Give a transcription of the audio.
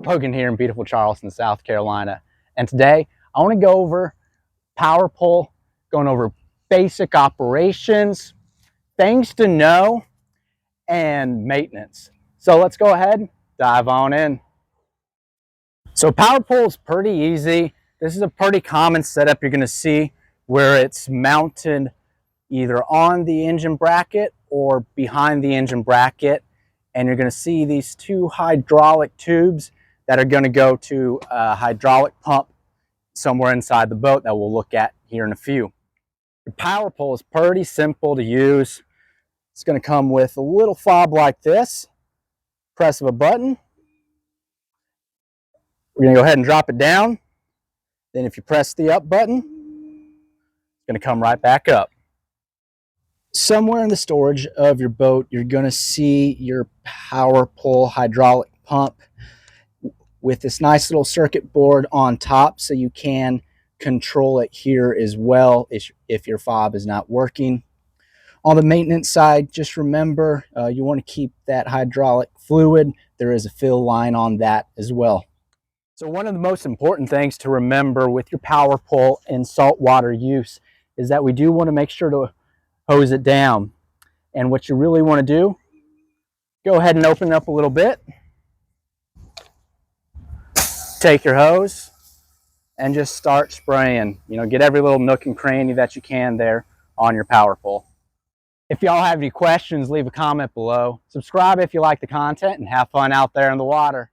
Logan here in beautiful Charleston, South Carolina. And today I want to go over PowerPole, going over basic operations, things to know, and maintenance. So let's go ahead, dive on in. So PowerPole is pretty easy. This is a pretty common setup you're going to see where it's mounted either on the engine bracket or behind the engine bracket. And you're going to see these two hydraulic tubes that are going to go to a hydraulic pump somewhere inside the boat that we'll look at here in a few. The PowerPole is pretty simple to use. It's going to come with a little fob like this, press of a button. We're going to go ahead and drop it down. Then if you press the up button, it's going to come right back up. Somewhere in the storage of your boat, you're going to see your PowerPole hydraulic pump with this nice little circuit board on top, so you can control it here as well if your fob is not working. On the maintenance side, just remember you want to keep that hydraulic fluid. There is a fill line on that as well. So one of the most important things to remember with your PowerPole in saltwater use is that we do want to make sure to hose it down. And what you really want to do, go ahead and open it up a little bit. Take your hose and just start spraying. Get every little nook and cranny that you can there on your PowerPole. If y'all have any questions, leave a comment below. Subscribe if you like the content, and have fun out there in the water.